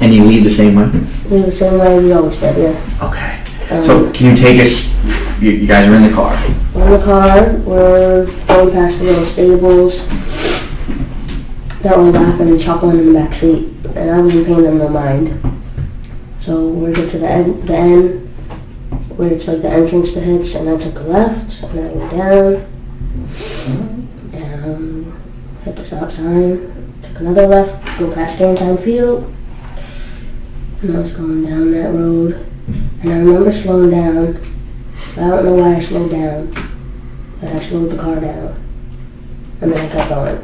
And you leave the same way? Leave the same way we always did, yeah. Okay. So can you take us, you guys are in the car? We're in the car, we're going past the little stables. They're all laughing and chuckling in the back seat, and I wasn't paying them no mind. So we get to the end, where it's like the entrance to Hits, and I took a left, and I went down, hit the stop sign, took another left, go past Downtown Field, and I was going down that road, and I remember slowing down. I don't know why I slowed down, but I slowed the car down, and then I kept going.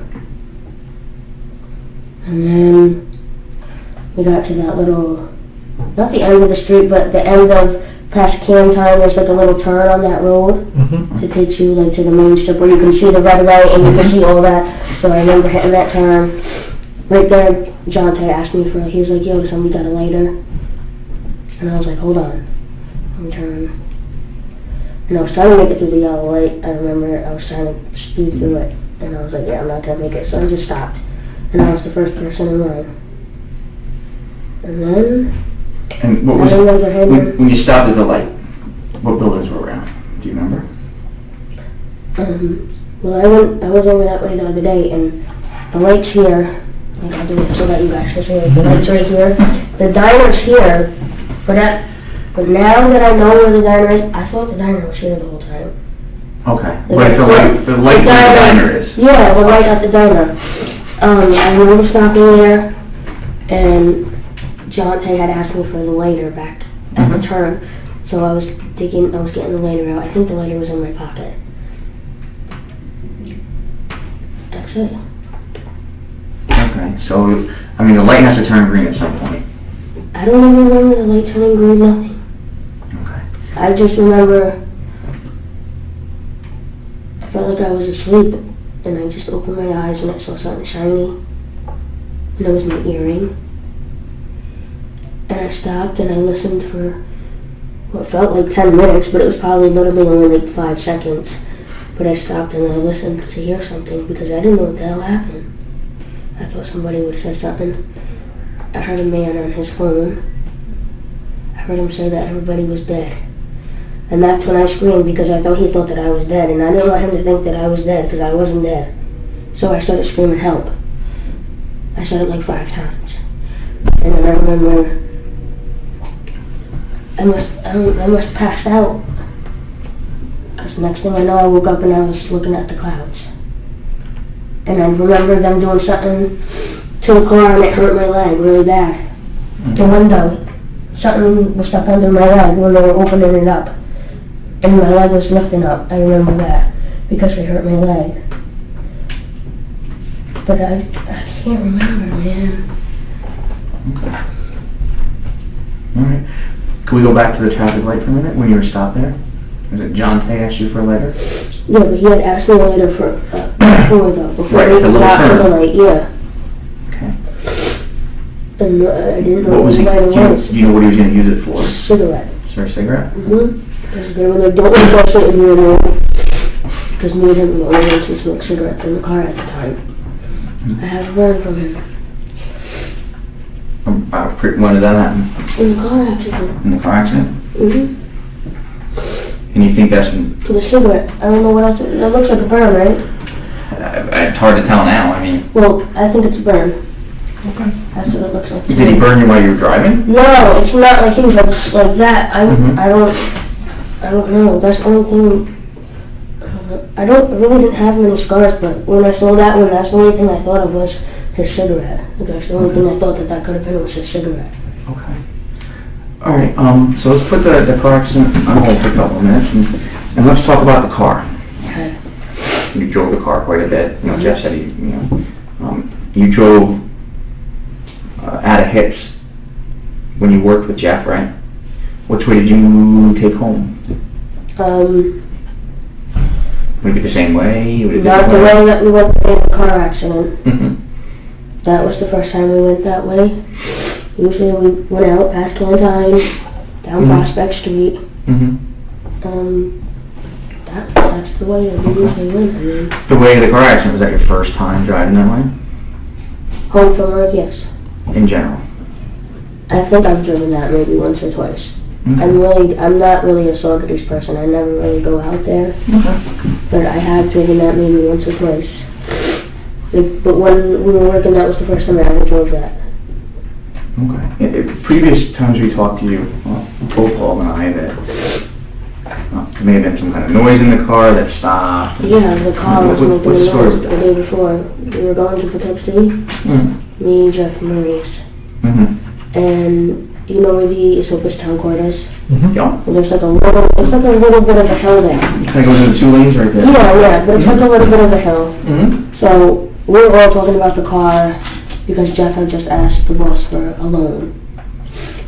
And then we got to that little, not the end of the street, but the end of past Can Time. There's like a little turn on that road that takes you like to the main strip where you can see the red light and you can see all that. So I remember hitting that turn. Right there, Jante asked me for, he was like, yo, somebody got a lighter? And I was like, hold on, let me turn. And I was trying to make it through the yellow light. I remember I was trying to speed through it. And I was like, yeah, I'm not going to make it. So I just stopped. And I was the first person in line. And then, and what was, when you stopped at the light, what buildings were around? Do you remember? Well, I was over that way the other day, and the light's here. Like, I'll do it so that you guys can see it. The light's right here. The diner's here, but now that I know where the diner is, I thought the diner was here the whole time. Okay. Like the light where the diner is? Yeah, the light at the diner. I remember stopping there, and Jante had asked me for the lighter back at the turn, so I was getting the lighter out. I think the lighter was in my pocket. That's it. Okay, so, I mean, the light has to turn green at some point. I don't even remember the light turning green, nothing. Okay. I just remember, I felt like I was asleep, and I just opened my eyes and I saw something shiny, and it was my earring. And I stopped and I listened for what felt like 10 minutes, but it was probably literally only like 5 seconds. But I stopped and I listened to hear something because I didn't know what the hell happened. I thought somebody would say something. I heard a man on his phone. I heard him say that everybody was dead. And that's when I screamed because I thought he thought that I was dead, and I didn't want him to think that I was dead because I wasn't dead. So I started screaming help. I said it like 5 times. And then I remember I must have passed out. Because next thing I know, I woke up and I was looking at the clouds. And I remember them doing something to the car and it hurt my leg really bad. The window. Something was stuck under my leg when they were opening it up. And my leg was lifting up. I remember that. Because it hurt my leg. But I can't remember, man. Okay. Alright. Can we go back to the traffic light for a minute when you were stopped there? Was it Jante asked you for a letter? Yeah, but he had asked me a letter before right, we got to the light, yeah. Okay. And I didn't know what was he, what it was. Do you know what he was going to use it for? Cigarette. For a cigarette? Because they were like, don't want to me anymore. Because me and him were the only ones who smoked cigarettes in the car at the time. I have a letter from him. When did that happen? In the car accident. In the car accident? And you think that's... For the cigarette. I don't know what else. It looks like a burn, right? It's hard to tell now, I mean... Well, I think it's a burn. Okay. That's what it looks like. Did he burn you while you were driving? No, it's not like he was like that. I don't know. That's the only thing... I really didn't have many scars, but when I saw that one, that's the only thing I thought of was his cigarette. That's the only thing I thought that could have been was his cigarette. Okay. Alright, so let's put the car accident on hold for a couple of minutes, and let's talk about the car. Okay. You drove the car quite a bit. You know, Jeff said you drove out of Hits when you worked with Jeff, right? Which way did you take home? Would it be the same way? Not the way that we went in the car accident. That was the first time we went that way. Usually we went out past Cantine, down Prospect Street. That's the way that we usually went. I mean. The way of the car accident, was that your first time driving that way? Home from work, yes. In general? I think I've driven that maybe once or twice. I'm not really a Saugerties person. I never really go out there. But I have driven that maybe once or twice. But when we were working, that was the first time I ever drove that. Okay. Previous times we talked to you, both Paul and I, that there may have been some kind of noise in the car that stopped. Yeah, the car was making a noise the day before. We were going to Poughkeepsie, me, Jeff, and Maurice. And you know where the Town Court is? Yeah. Well, there's like a little bit of a hill there. Kind of goes into 2 lanes right there. Yeah, but it's like a little bit of a hill. So we were all talking about the car because Jeff had just asked the boss for a loan.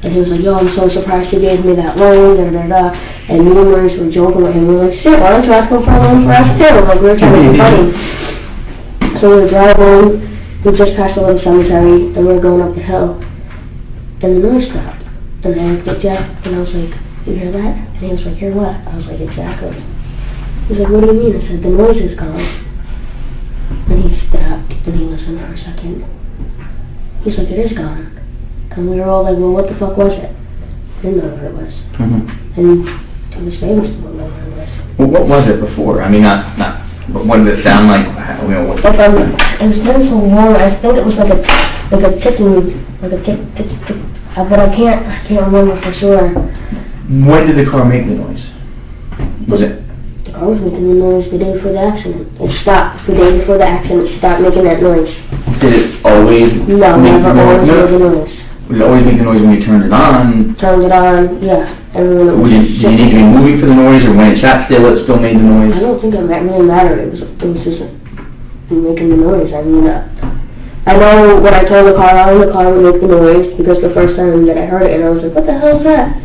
And he was like, yo, I'm so surprised he gave me that loan, da-da-da-da. And me and Maurice were joking with him. We were like, shit, why don't you ask him for a loan for us too? Like, we were trying to be funny. So we were driving, we just passed a little cemetery, and we were going up the hill. And the noise stopped. And I looked at Jeff, and I was like, you hear that? And he was like, hear what? I was like, exactly. He's like, what do you mean? I said, the noise is gone. And he stopped, and he listened for a second. He's like, it is gone. And we were all like, well, what the fuck was it? I didn't know what it was. And to this day, we still don't know what it was. Well, what was it before? I mean, but what did it sound like? You know, what? It's been so long, I think it was like a ticking, like a tick, tick, tick. But I can't remember for sure. When did the car make the noise? Was it? The car was making the noise the day before the accident. It stopped the day before the accident. It stopped making that noise. Did it always No, never always made the noise. Was it always make the noise when you turned it on? Turned it on, yeah. And when it was did you need to be moving for the noise, or when it sat still, it still made the noise? I don't think it really mattered. It was just making the noise. I mean, I know when I turned the car on, the car would make the noise because the first time that I heard it, and I was like, what the hell is that?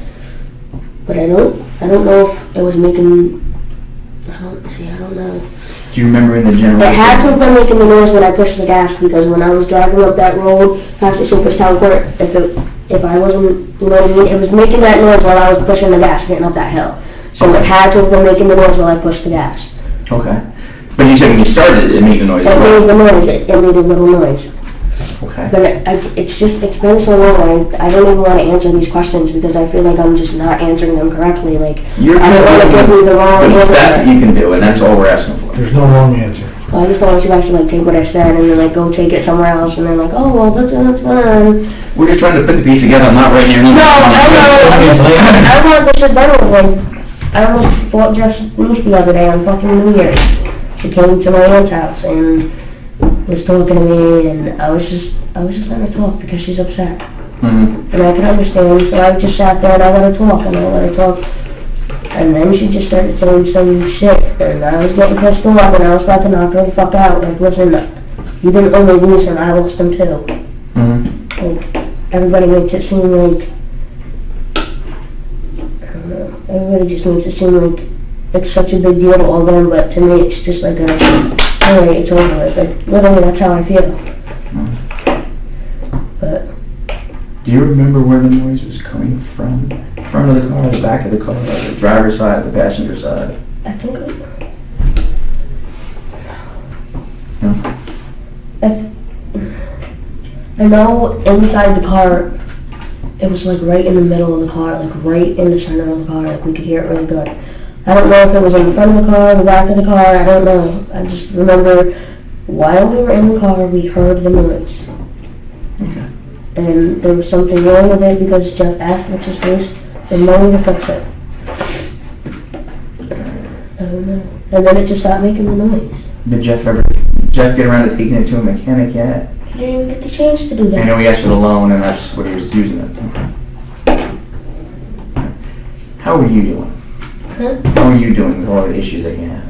But I don't know if it was making. I don't know. Do you remember in the general? It had to have been making the noise when I pushed the gas, because when I was driving up that road past the Town Court, if I wasn't, you know what I mean, it was making that noise while I was pushing the gas, getting up that hill. So it had to have been making the noise while I pushed the gas. Okay. But you said when you started, it made the noise. It made the noise. It made a little noise. Okay. But it's been so long, I don't even want to answer these questions because I feel like I'm just not answering them correctly. Like, I don't want to give you the wrong answer. But that you can do, and that's all we're asking for. There's no wrong answer. Well, I just don't want you guys to like take what I said and then like go take it somewhere else and then like, oh well, that's fine. We're just trying to put the piece together. I'm not right here. No, I want this shit done with. Like, I almost bought Jeff's niece the other day on fucking New Year's. She came to my aunt's house and was talking to me, and I was just letting her talk because she's upset. And I could understand, so I just sat there and I let her talk, and I let her talk. And then she just started saying some shit, and I was getting pissed off, and I was about to knock her the fuck out. Like, listen, you didn't only lose him, I lost him too. Like, everybody makes it seem like, I don't know, everybody just makes it seem like it's such a big deal to all of them, but to me it's just like alright, it's over with. Like, literally, that's how I feel. But... Do you remember where the noise was coming from? The front of the car, the back of the car, the driver's side, the passenger side? I think I know inside the car, it was like right in the middle of the car, like right in the center of the car, like we could hear it really good. I don't know if it was in the front of the car, the back of the car, I don't know. I just remember while we were in the car, we heard the noise. Okay. And there was something wrong with it because Jeff asked what's his face, and no one to fix it. I don't know. And then it just stopped making the noise. Did Jeff get around to taking it to a mechanic yet? He didn't get the chance to do that. I know he asked for the loan, and that's what he was using it for. How are you doing? Huh? How are you doing with all the issues that you have?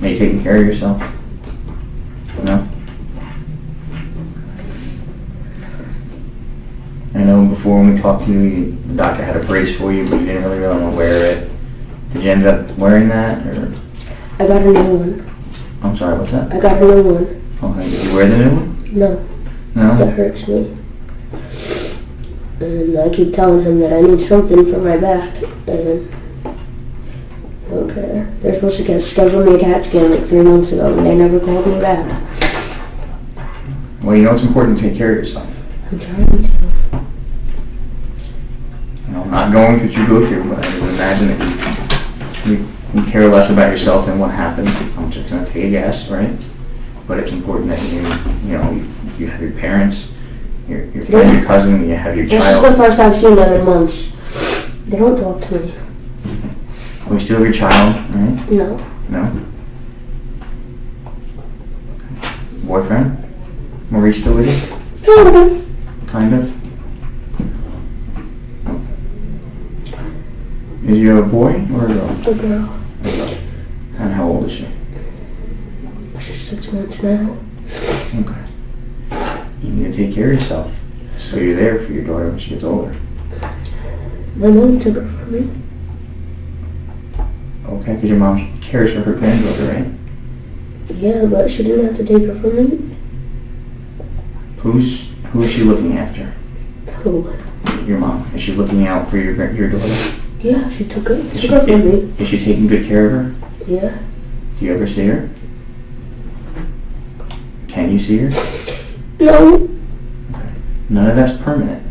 Are you taking care of yourself? No? I know before when we talked to you, the doctor had a brace for you, but you didn't really want to wear it. Did you end up wearing that, or? I got a new one. I'm sorry, what's that? I got a new one. Okay, did you wear the new one? No. No? That hurts me. And I keep telling him that I need something for my back, and okay. They're supposed to schedule me a CAT scan like 3 months ago, and they never called me back. Well, you know it's important to take care of yourself. I I'm trying to. I'm not going what you go through, but I would imagine that you care less about yourself than what happened. I'm just going to take a guess, right? But it's important that you have your parents, your friend, your cousin, you have your child. This is the first I've seen them in months. They don't talk to me. We still have your child, right? No. No? Boyfriend? Maurice still with you? Kind of. Is you a boy or a girl? A girl. A girl. And how old is she? She's 6 months now. Okay. You need to take care of yourself. So you're there for your daughter when she gets older. My mom took her from me. Okay, because your mom cares for her granddaughter, right? Yeah, but she didn't have to take her from me. Who is she looking after? Who? Your mom. Is she looking out for your daughter? Yeah, she took her from me. Is she taking good care of her? Yeah. Do you ever see her? Can you see her? No. Okay. None of that's permanent.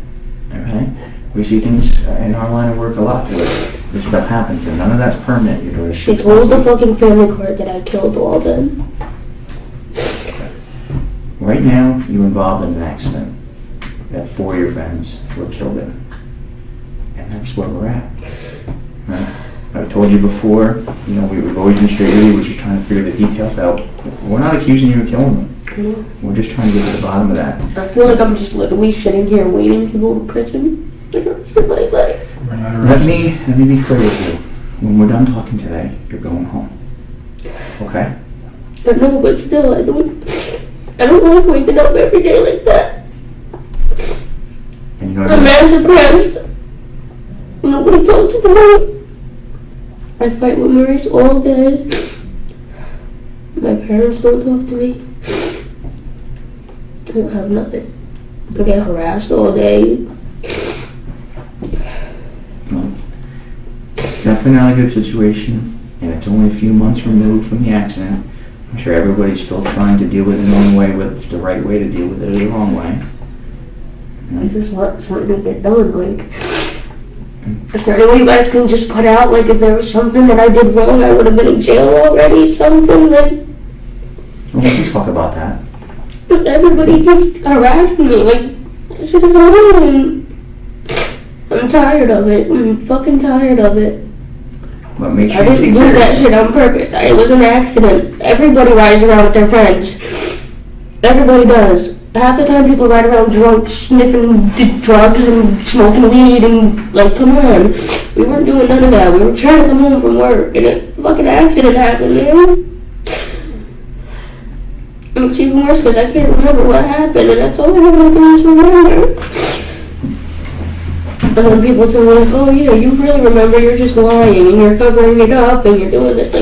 Okay? We see things in our line of work a lot where this stuff happens, and none of that's permanent. Your daughter. She told the fucking family court that I killed all of them. Right now, you're involved in an accident that 4 of your friends were killed in. And that's where we're at. Right? I've told you before, we've always been straight with you, we're just trying to figure the details out. We're not accusing you of killing them. We're just trying to get to the bottom of that. I feel like I'm just literally sitting here waiting to go to prison. For my life. Let me be clear with you. When we're done talking today, you're going home. Okay? I know, but still, I don't like waking up every day like that. And I'm as depressed. Nobody talks to me. I fight with Maurice all day. My parents don't talk to me. I don't have nothing. I get harassed all day. Well, definitely not a good situation, and it's only a few months removed from the accident. I'm sure everybody's still trying to deal with it in one way, whether it's the right way to deal with it or the wrong way. I just want something to get done, is there any way you guys can just put out, if there was something that I did wrong, I would have been in jail already, something, Well, we can talk about that. But everybody keeps harassing me, this is annoying. I'm tired of it. I'm fucking tired of it. What makes you I didn't do that shit on purpose. It was an accident. Everybody rides around with their friends. Everybody does. Half the time people ride around drunk, sniffing drugs and smoking weed and, come on. We weren't doing none of that. We were trying to come home from work and a fucking accident happened, man. And it's even worse because I can't remember what happened and that's all I have to do is remember. And then people say, oh yeah, you really remember, you're just lying, and you're covering it up, and you're doing this,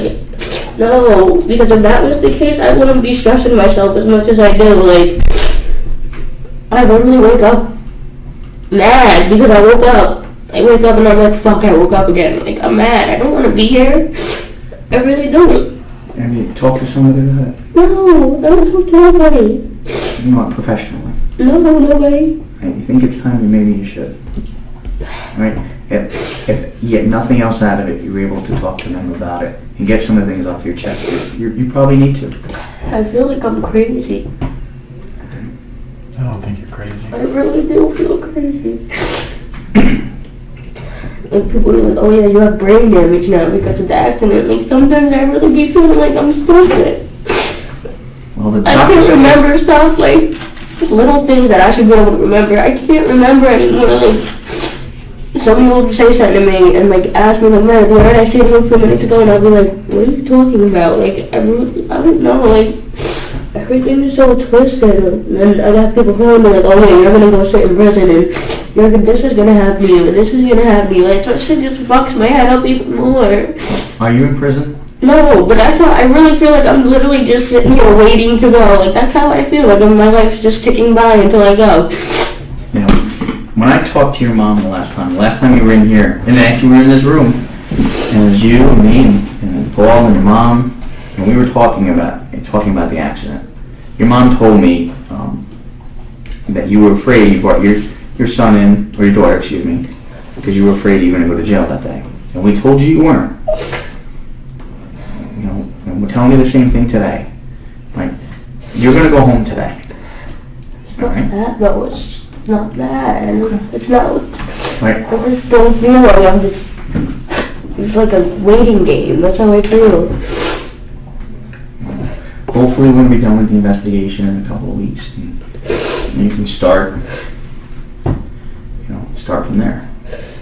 no, because if that was the case, I wouldn't be stressing myself as much as I do, I literally wake up mad, because I woke up, I wake up and I'm like, fuck, I woke up again, I'm mad, I don't want to be here, I really don't. Have you talked to somebody about it? No, I don't talk to nobody. Not professionally? No, nobody. You think it's time, maybe you should. Right? If you get nothing else out of it, you're able to talk to them about it and get some of the things off your chest. You probably need to. I feel like I'm crazy. I don't think you're crazy. I really do feel crazy. People are like, oh yeah, you have brain damage now because of the accident. Sometimes I really be feeling like I'm stupid. Well, I can't remember stuff, little things that I should be able to remember. I can't remember anymore, Someone will say something to me and ask me Meredith, what did I say to you a few minutes ago? And I'll be like, what are you talking about? I don't know, everything is so twisted. And I got people calling me oh yeah, you're gonna go sit in prison and this is gonna happen to you and this is gonna happen to you. So shit just fucks my head up even more. Are you in prison? No, but that's how I really feel I'm literally just sitting here waiting to go. That's how I feel. My life's just ticking by until I go. When I talked to your mom the last time you were in here, and actually we were in this room, and it was you and me and Paul and your mom, and we were talking about the accident. Your mom told me that you were afraid you brought your son in, or your daughter, excuse me, because you were afraid you were going to go to jail that day. And we told you weren't. You know, and we're telling you the same thing today. Right? You're going to go home today. All right? No, it's not that. It's not. Right. I just don't feel like I'm just. It's like a waiting game. That's how I feel. Hopefully we're going to be done with the investigation in a couple of weeks. And you can start, start from there.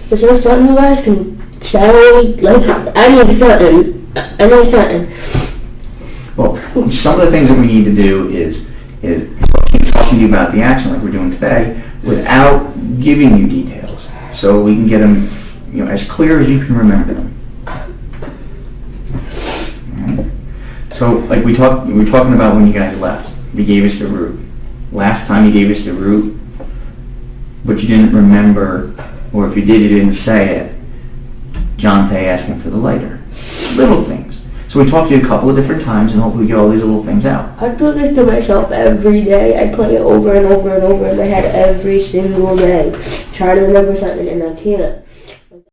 Is there something you guys can say? Like, I need something. Well, some of the things that we need to do is keep talking to you about the accident like we're doing today without giving you details, so we can get them, as clear as you can remember them. All right? So, like we were talking about when you guys left. You gave us the route. Last time you gave us the route, but you didn't remember, or if you did, you didn't say it. Jante asking for the lighter. Little things. So we talked to you a couple of different times, and hopefully we get all these little things out. I do this to myself every day. I play it over and over and over in my head every single day. Try to remember something, and I can't.